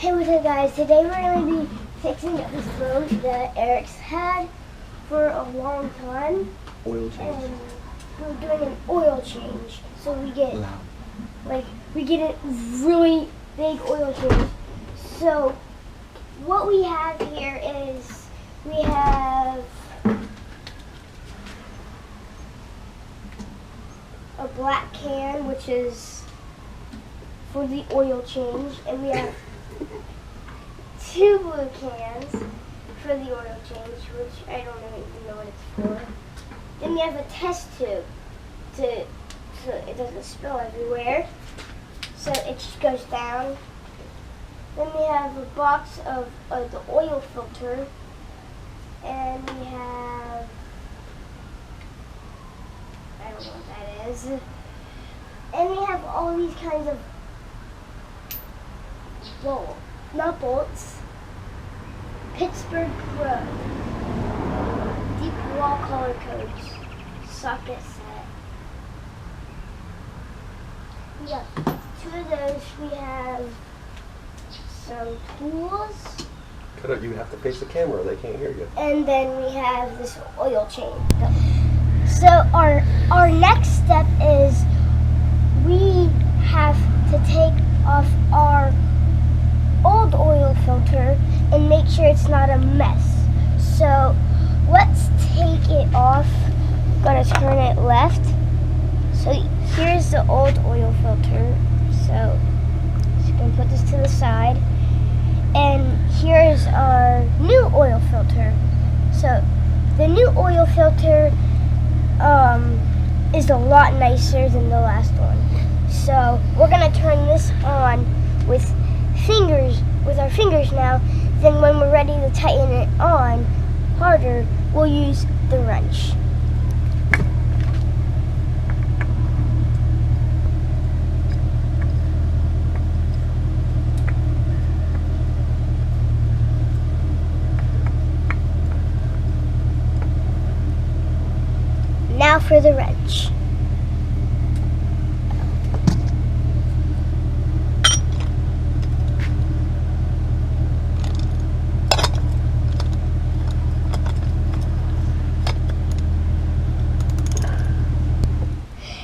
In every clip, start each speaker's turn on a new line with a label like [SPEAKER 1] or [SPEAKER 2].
[SPEAKER 1] Hey, what's up guys? Today we're going to be fixing up this boat that Eric's had for a long time.
[SPEAKER 2] Oil change.
[SPEAKER 1] And we're doing an oil change. So we get a really big oil change. So what we have here is we have a black can, which is for the oil change, and we have two blue cans for the oil change, which I don't even know what it's for. Then we have a test tube so it doesn't spill everywhere, so it just goes down. Then we have a box of the oil filter, and we have, I don't know what that is. And we have all these kinds of not bolts, Pittsburgh Pro, deep wall color codes, socket set. We got two of those. We have some tools.
[SPEAKER 2] You have to face the camera, they can't hear you.
[SPEAKER 1] And then we have this oil change. So our next step is we have to take off our old oil filter and make sure it's not a mess. So let's take it off. Gonna turn it left. So here's the old oil filter. So just gonna put this to the side. And here's our new oil filter. So the new oil filter is a lot nicer than the last one. So we're gonna turn this on with our fingers now. Then when we're ready to tighten it on harder, we'll use the wrench. Now for the wrench.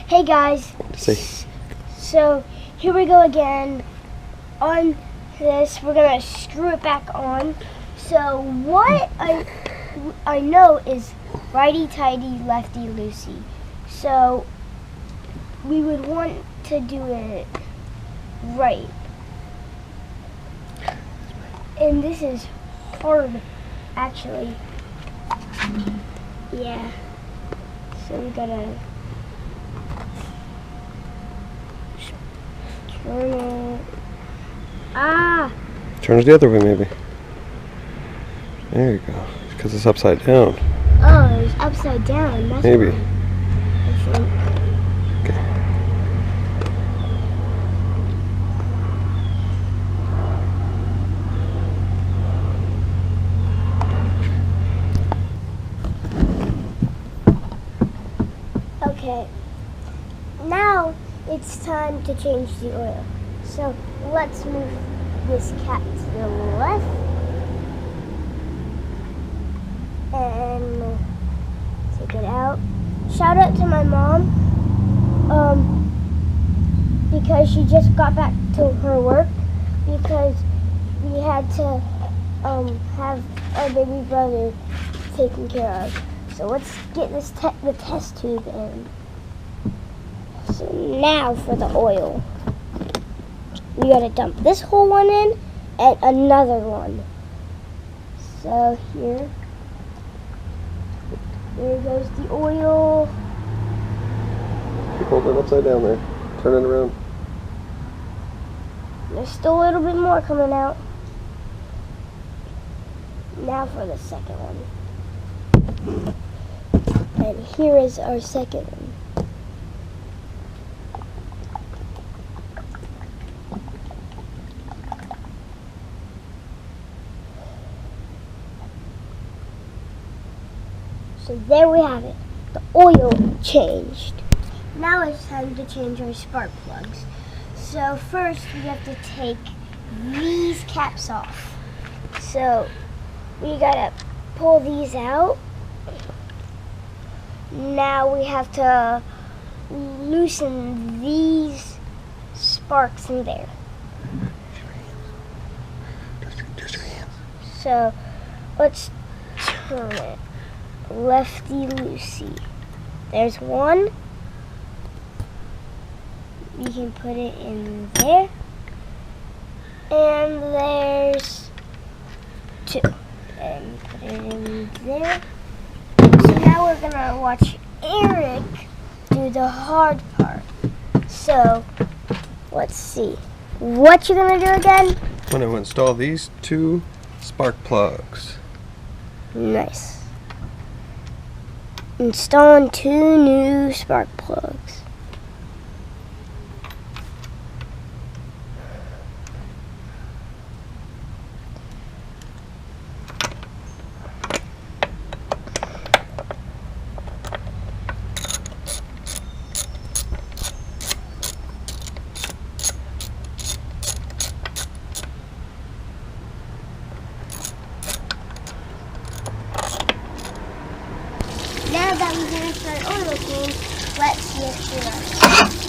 [SPEAKER 1] Hey guys, so here we go again on this. We're gonna screw it back on. So what I know is righty-tighty, lefty-loosey. So we would want to do it right. And this is hard, actually. Yeah. So we gotta turn it.
[SPEAKER 2] Turn it the other way, maybe. There you go. Because it's upside down.
[SPEAKER 1] Oh, it's upside down. That's
[SPEAKER 2] maybe.
[SPEAKER 1] I think. Okay. Now it's time to change the oil. So let's move this cap to the left. And take it out. Shout out to my mom, because she just got back to her work because we had to have our baby brother taken care of. So let's get this the test tube in. So now for the oil. We gotta dump this whole one in and another one. So there goes the oil.
[SPEAKER 2] Keep holding it upside down there. Turn it around.
[SPEAKER 1] There's still a little bit more coming out. Now for the second one. And here is our second one. So there we have it. The oil changed. Now it's time to change our spark plugs. So first we have to take these caps off. So we gotta pull these out. Now we have to loosen these sparks in there.
[SPEAKER 2] Just your hands.
[SPEAKER 1] So let's turn it lefty-loosey. There's one. You can put it in there. And there's two. And put it in there. So now we're gonna watch Eric do the hard part. So let's see. What you gonna do again?
[SPEAKER 2] I'm going to install these 2 spark plugs.
[SPEAKER 1] Nice. Installing 2 new spark plugs. Now that we're gonna start oil change, let's see if she runs.